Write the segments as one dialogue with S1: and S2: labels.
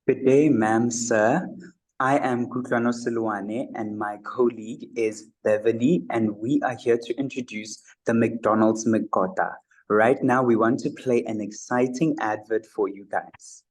S1: Good day, ma'am, sir. I am Kutlwano Seloane and my colleague is Beverly, and we are here to introduce the McDonald's Mckota. Right now, we want to play an exciting advert for you guys.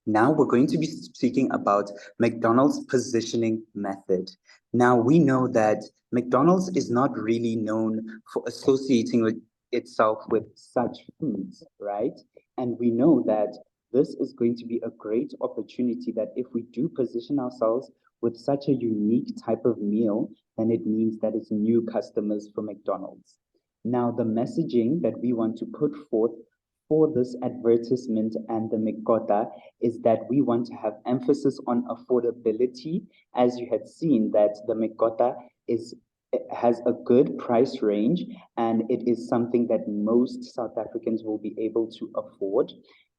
S1: Now we're going to be speaking about McDonald's positioning method. Now we know that McDonald's is not really known for associating with itself with such foods, right? And we know that this is going to be a great opportunity that if we do position ourselves with such a unique type of meal, then it means that it's new customers for McDonald's. Now the messaging that we want to put forth for this advertisement and the Mckota is that we want to have emphasis on affordability. As you had seen that the Mckota has a good price range and it is something that most South Africans will be able to afford.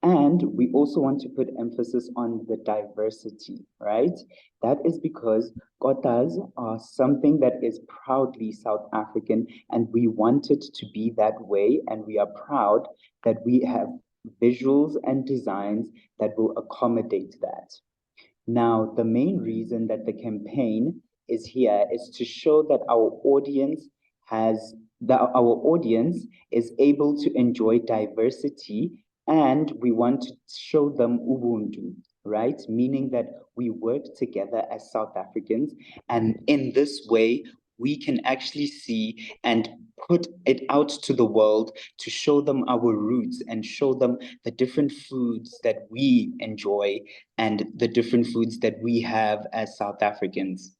S1: And we also want to put emphasis on the diversity, right? That is because kotas are something that is proudly South African, and we want it to be that way. And we are proud that we have visuals and designs that will accommodate that. Now, the main reason that the campaign is here is to show that our audience is able to enjoy diversity, and we want to show them Ubuntu, right? Meaning that we work together as South Africans, and in this way, we can actually see and put it out to the world to show them our roots and show them the different foods that we enjoy and the different foods that we have as South Africans.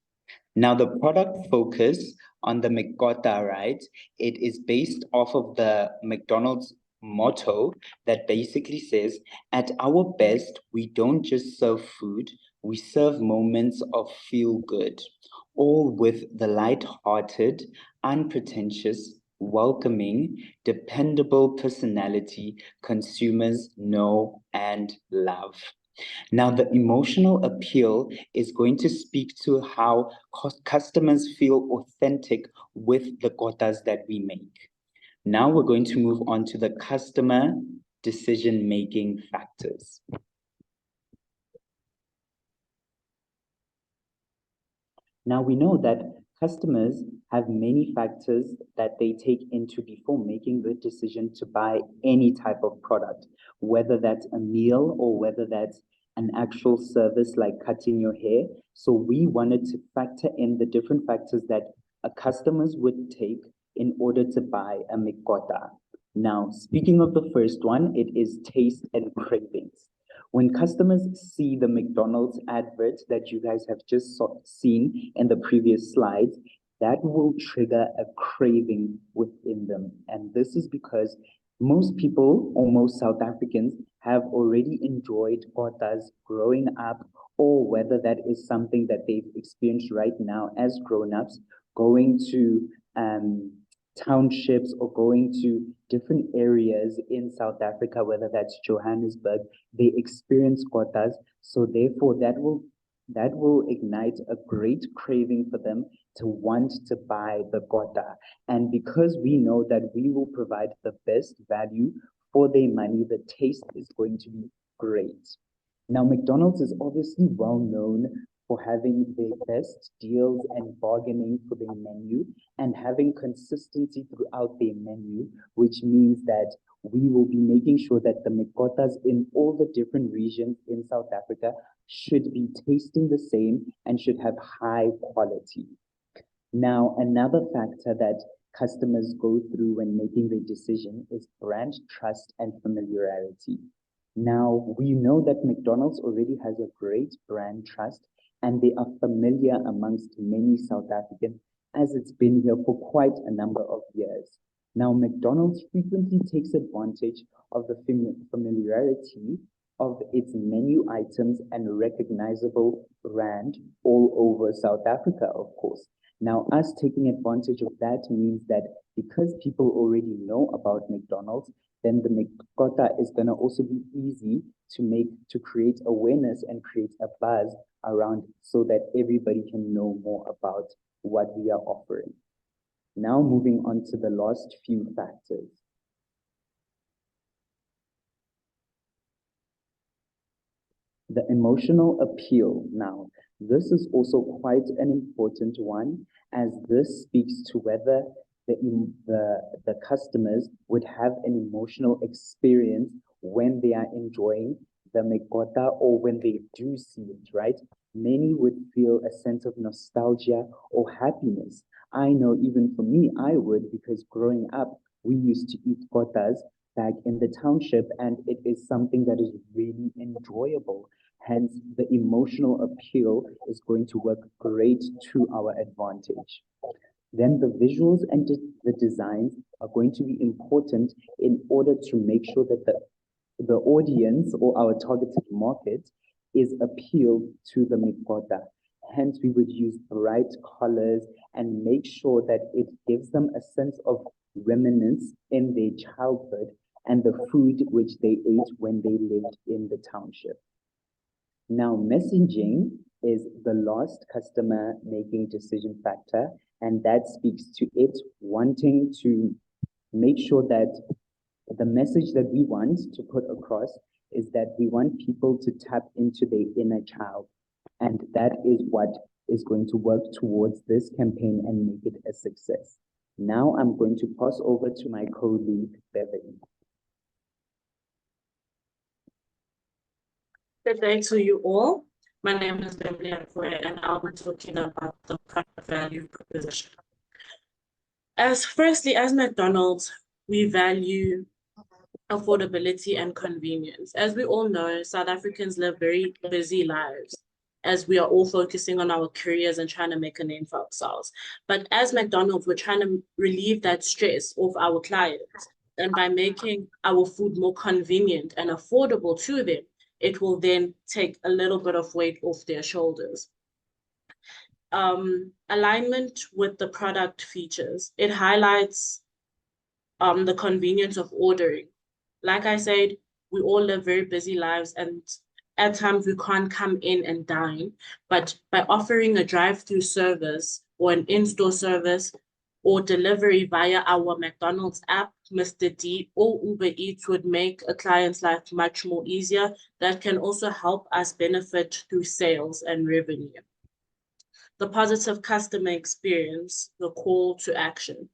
S1: Now, the product focus on the Mckota, right? It is based off of the McDonald's motto that basically says, at our best, we don't just serve food, we serve moments of feel good, all with the light-hearted, unpretentious, welcoming, dependable personality consumers know and love. Now, the emotional appeal is going to speak to how customers feel authentic with the kotas that we make. Now we're going to move on to the customer decision-making factors. Now we know that customers have many factors that they take into before making the decision to buy any type of product, whether that's a meal or whether that's an actual service like cutting your hair. So we wanted to factor in the different factors that a customers would take in order to buy a Mckota. Now, speaking of the first one, it is taste and cravings. When customers see the McDonald's advert that you guys have just seen in the previous slides, that will trigger a craving within them. And this is because most people, or most South Africans, have already enjoyed kotas growing up, or whether that is something that they've experienced right now as grown-ups, going to townships or going to different areas in South Africa, whether that's Johannesburg, they experience kotas. So therefore that will ignite a great craving for them to want to buy the kota. And because we know that we will provide the best value for their money, the taste is going to be great. Now, McDonald's is obviously well known for having their best deals and bargaining for their menu and having consistency throughout their menu, which means that we will be making sure that the Mkotas in all the different regions in South Africa should be tasting the same and should have high quality. Now, another factor that customers go through when making their decision is brand trust and familiarity. Now, we know that McDonald's already has a great brand trust and they are familiar amongst many South Africans as it's been here for quite a number of years. Now, McDonald's frequently takes advantage of the familiarity of its menu items and recognizable brand all over South Africa, of course. Now, us taking advantage of that means that because people already know about McDonald's, then the Mckota is going to also be easy to create awareness and create a buzz around so that everybody can know more about what we are offering. Now moving on to the last few factors. The emotional appeal. Now, this is also quite an important one, as this speaks to whether the customers would have an emotional experience when they are enjoying the Mckota or when they do see it, right? Many would feel a sense of nostalgia or happiness. I know even for me, I would, because growing up, we used to eat kotas back in the township, and it is something that is really enjoyable. Hence, the emotional appeal is going to work great to our advantage. Then the visuals and the designs are going to be important in order to make sure that the audience or our targeted market is appealed to the Mckota. Hence, we would use bright colors and make sure that it gives them a sense of reminiscence in their childhood and the food which they ate when they lived in the township. Now, messaging is the last customer making decision factor, and that speaks to it wanting to make sure that the message that we want to put across is that we want people to tap into their inner child. And that is what is going to work towards this campaign and make it a success. Now I'm going to pass over to my co-lead, Beverly.
S2: Good day to you all. My name is Beverly Akwue, and I'll be talking about the product value proposition. Firstly, as McDonald's, we value affordability and convenience. As we all know, South Africans live very busy lives, as we are all focusing on our careers and trying to make a name for ourselves. But as McDonald's, we're trying to relieve that stress of our clients. And by making our food more convenient and affordable to them, it will then take a little bit of weight off their shoulders. Alignment with the product features. It highlights the convenience of ordering. Like I said, we all live very busy lives, and at times we can't come in and dine. But by offering a drive-through service or an in-store service or delivery via our McDonald's app, Mr. D, or Uber Eats would make a client's life much more easier. That can also help us benefit through sales and revenue. The positive customer experience, the call to action.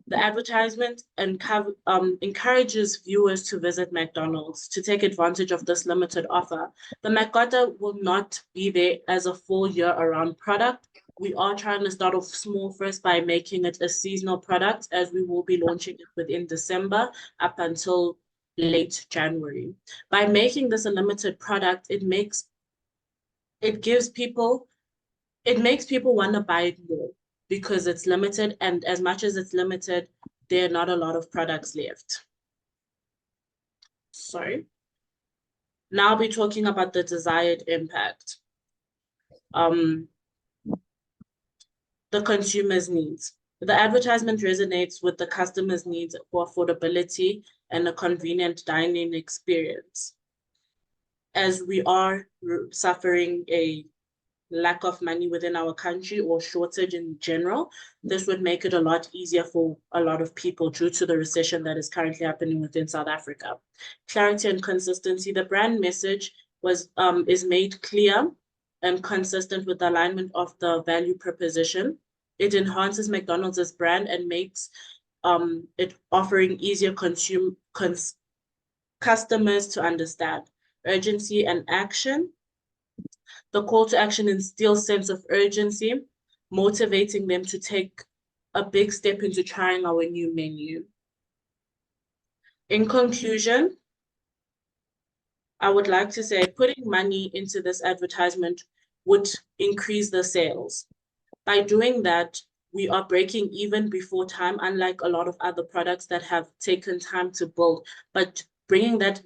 S2: The advertisement encourages viewers to visit McDonald's to take advantage of this limited offer. The Mckota will not be there as a full year-round product. We are trying to start off small first by making it a seasonal product, as we will be launching it within December up until late January. By making this a limited product, it makes people want to buy it more because it's limited, and as much as it's limited, there are not a lot of products left. Sorry. Now I'll be talking about the desired impact. The consumer's needs. The advertisement resonates with the customer's needs for affordability and a convenient dining experience. As we are suffering a lack of money within our country or shortage in general, this would make it a lot easier for a lot of people due to the recession that is currently happening within South Africa. Clarity and consistency. The brand message is made clear and consistent with the alignment of the value proposition. It enhances McDonald's as brand and makes it offering easier customers to understand. Urgency and action. The call to action instills sense of urgency, motivating them to take a big step into trying our new menu. In conclusion, I would like to say putting money into this advertisement would increase the sales. By doing that, we are breaking even before time, unlike a lot of other products that have taken time to build. But bringing that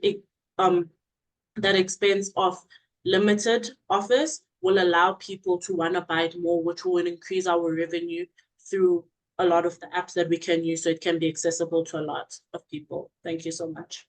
S2: expense of limited offers will allow people to want to buy it more, which will increase our revenue through a lot of the apps that we can use, so it can be accessible to a lot of people. Thank you so much.